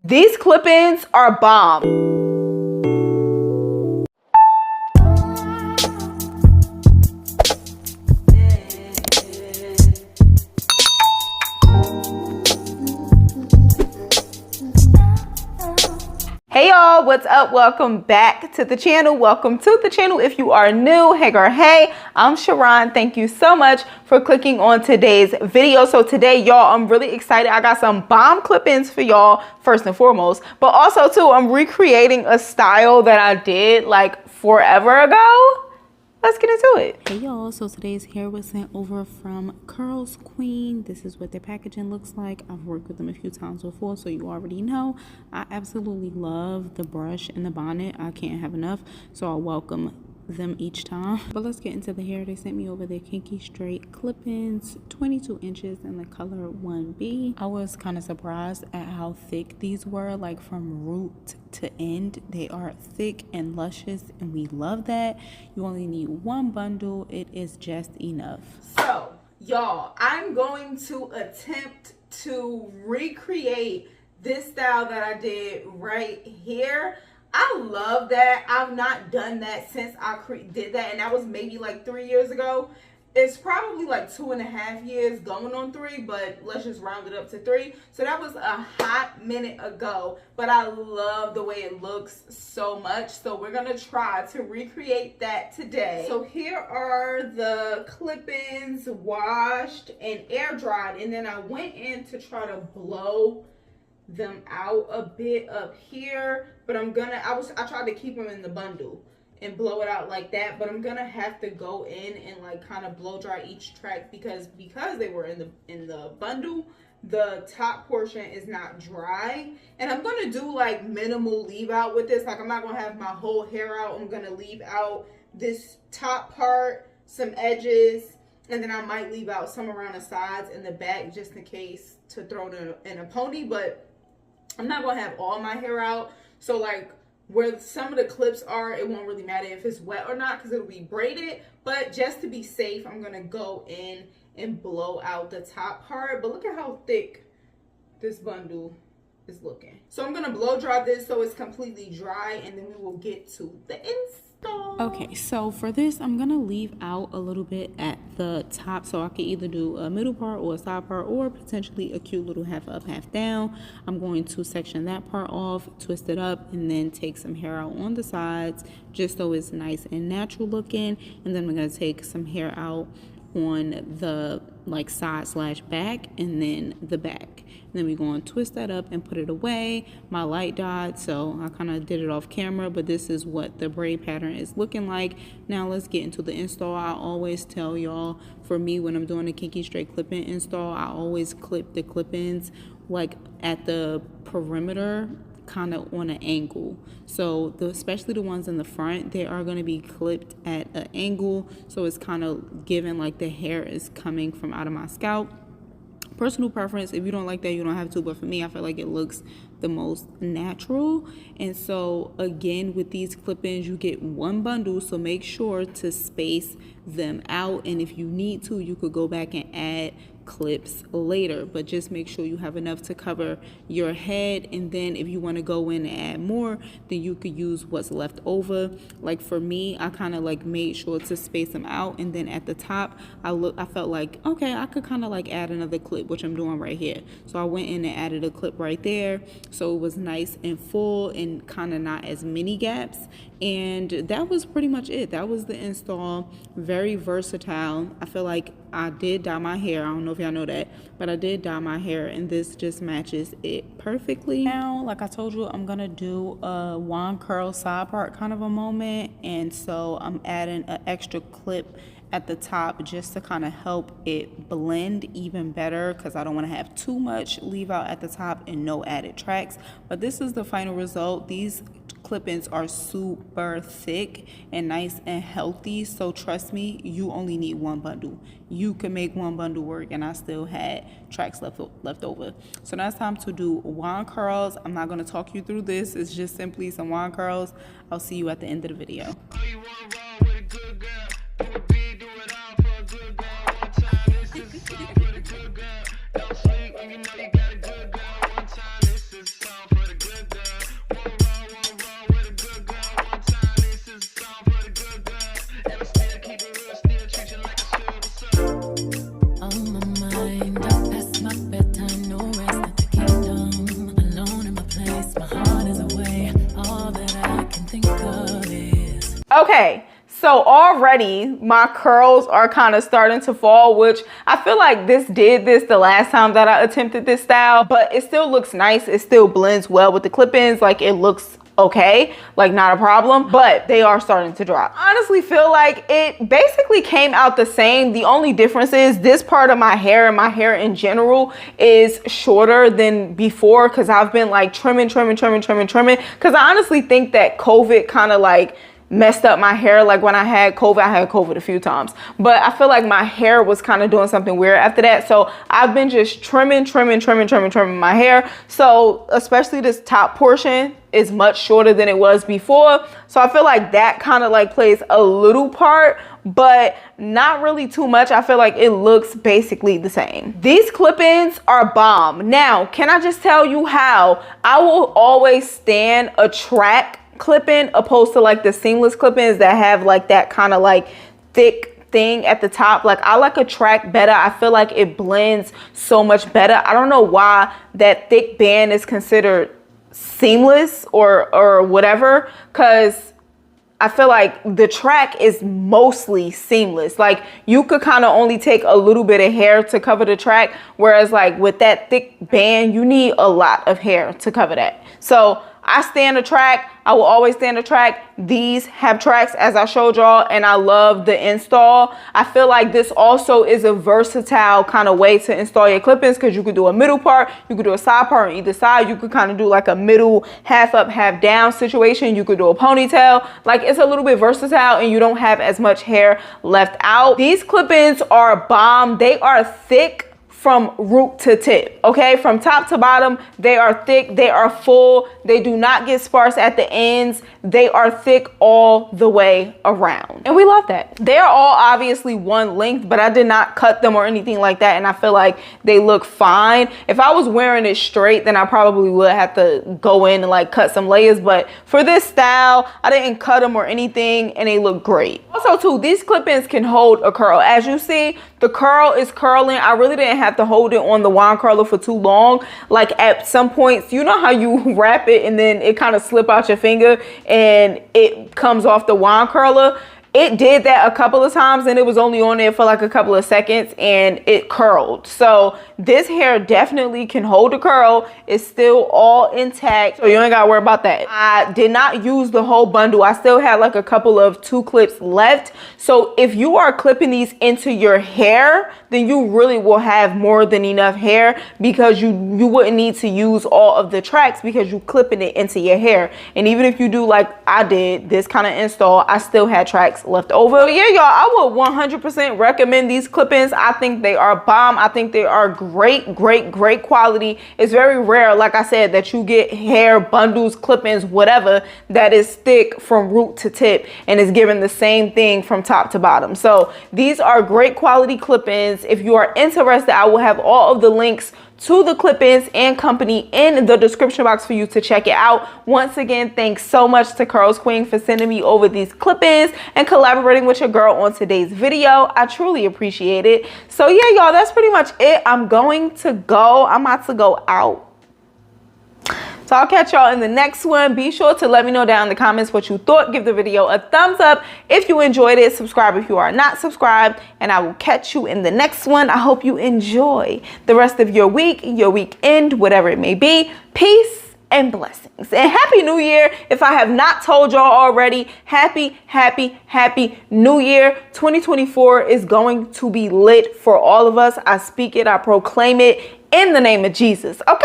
These clip-ins are bomb. Hey y'all, what's up? Welcome back to the channel. Welcome to the channel if you are new. Hey girl, hey, I'm Sharron. Thank you so much for clicking on today's video. So today, y'all, I'm really excited. I got some bomb clip-ins for y'all, first and foremost, but also too, I'm recreating a style that I did like forever ago. Let's get into it. Hey y'all, so today's hair was sent over from Curlsqueen. This is what their packaging looks like. I've worked with them a few times before, so you already know. I absolutely love the brush and the bonnet. I can't have enough, so I welcome them each time. But let's get into the hair. They sent me over their Kinky Straight clip-ins, 22 inches in the color 1B. I was kind of surprised at how thick these were, like from root to end. They are thick and luscious, and we love that. You only need one bundle. It is just enough. So y'all, I'm going to attempt to recreate this style that I did right here. I love that. I've not done that since I did that, and that was maybe like 3 years ago. It's probably like 2.5 years going on 3, but let's just round it up to 3. So that was a hot minute ago, but I love the way it looks so much. So we're gonna try to recreate that today. So here are the clip-ins washed and air dried, and then I went in to try to blow them out a bit up here, but I tried to keep them in the bundle and blow it out like that, but I'm gonna have to go in and like kind of blow dry each track because they were in the bundle. The top portion is not dry, and I'm gonna do like minimal leave out with this. Like, I'm not gonna have my whole hair out. I'm gonna leave out this top part, some edges, and then I might leave out some around the sides and the back just in case to throw it in a pony. But I'm not gonna have all my hair out, so like where some of the clips are, it won't really matter if it's wet or not because it'll be braided. But just to be safe, I'm gonna go in and blow out the top part. But look at how thick this bundle is looking. So I'm gonna blow dry this so it's completely dry, and then we will get to the install. Okay, so for this, I'm gonna leave out a little bit at the top, so I can either do a middle part or a side part, or potentially a cute little half up, half down. I'm going to section that part off, twist it up, and then take some hair out on the sides just so it's nice and natural looking. And then I'm gonna take some hair out on the like side slash back, and then the back. And then we're going to twist that up and put it away. My light died, so I kind of did it off camera, but this is what the braid pattern is looking like. Now let's get into the install. I always tell y'all, for me, when I'm doing a Kinky Straight clip-in install, I always clip the clip-ins like at the perimeter, kind of on an angle. So especially the ones in the front, they are going to be clipped at an angle, so it's kind of given like the hair is coming from out of my scalp. Personal preference, if you don't like that, you don't have to, but for me, I feel like it looks the most natural. And so again, with these clip-ins, you get one bundle, so make sure to space them out, and if you need to, you could go back and add clips later, but just make sure you have enough to cover your head. And then if you want to go in and add more, then you could use what's left over. Like for me, I kind of like made sure to space them out, and then at the top I felt like, okay, I could kind of like add another clip, which I'm doing right here. So I went in and added a clip right there, so it was nice and full and kind of not as many gaps. And that was pretty much it. That was the install. Very versatile. I feel like I did dye my hair. I don't know if y'all know that, but I did dye my hair, and this just matches it perfectly. Now, like I told you, I'm gonna do a wand curl side part kind of a moment, and so I'm adding an extra clip at the top just to kind of help it blend even better, because I don't want to have too much leave out at the top and no added tracks. But this is the final result. These clip-ins are super thick and nice and healthy, so trust me, you only need one bundle. You can make one bundle work, and I still had tracks left over. So now it's time to do wand curls. I'm not going to talk you through this. It's just simply some wand curls. I'll see you at the end of the video. Okay, so already my curls are kind of starting to fall, which I feel like this the last time that I attempted this style, but it still looks nice. It still blends well with the clip-ins. Like, it looks okay, like not a problem, but they are starting to drop. I honestly feel like it basically came out the same. The only difference is this part of my hair and my hair in general is shorter than before, because I've been like trimming, because I honestly think that COVID kind of like messed up my hair. Like, when I had COVID a few times, but I feel like my hair was kind of doing something weird after that. So I've been just trimming my hair. So especially this top portion is much shorter than it was before. So I feel like that kind of like plays a little part, but not really too much. I feel like it looks basically the same. These clip-ins are bomb. Now, can I just tell you how I will always stand a track clip-in opposed to like the seamless clip-ins that have like that kind of like thick thing at the top? Like, I like a track better. I feel like it blends so much better. I don't know why that thick band is considered seamless or whatever, because I feel like the track is mostly seamless. Like, you could kind of only take a little bit of hair to cover the track, whereas like with that thick band, you need a lot of hair to cover that. So I stand a track. I will always stand a track. These have tracks, as I showed y'all, and I love the install. I feel like this also is a versatile kind of way to install your clip-ins, because you could do a middle part, you could do a side part on either side. You could kind of do like a middle half up, half down situation. You could do a ponytail. Like, it's a little bit versatile, and you don't have as much hair left out. These clip-ins are bomb. They are thick from root to tip, okay? From top to bottom, they are thick, they are full, they do not get sparse at the ends, they are thick all the way around, and we love that. They are all obviously one length, but I did not cut them or anything like that, and I feel like they look fine. If I was wearing it straight, then I probably would have to go in and like cut some layers, but for this style, I didn't cut them or anything, and they look great. Also too, these clip-ins can hold a curl. As you see, the curl is curling. I really didn't have to hold it on the wand curler for too long. Like, at some points, you know how you wrap it and then it kind of slip out your finger and it comes off the wand curler? It did that a couple of times, and it was only on there for like a couple of seconds, and it curled. So this hair definitely can hold a curl. It's still all intact, so you ain't gotta worry about that. I did not use the whole bundle. I still had like a couple of 2 clips left. So if you are clipping these into your hair, then you really will have more than enough hair, because you wouldn't need to use all of the tracks, because you clipping it into your hair. And even if you do like I did, this kind of install, I still had tracks left over. So yeah, y'all, I would 100% recommend these clip-ins. I think they are bomb. I think they are great quality. It's very rare, like I said, that you get hair bundles, clip-ins, whatever, that is thick from root to tip and is given the same thing from top to bottom. So these are great quality clip-ins. If you are interested, I will have all of the links to the clip-ins and company in the description box for you to check it out. Once again, thanks so much to Curlsqueen for sending me over these clip-ins and collaborating with your girl on today's video. I truly appreciate it. So yeah, y'all, that's pretty much it. I'm going to go. I'm about to go out. So I'll catch y'all in the next one. Be sure to let me know down in the comments what you thought. Give the video a thumbs up if you enjoyed it. Subscribe if you are not subscribed. And I will catch you in the next one. I hope you enjoy the rest of your week, your weekend, whatever it may be. Peace and blessings. And Happy New Year. If I have not told y'all already, Happy New Year. 2024 is going to be lit for all of us. I speak it. I proclaim it in the name of Jesus. Okay?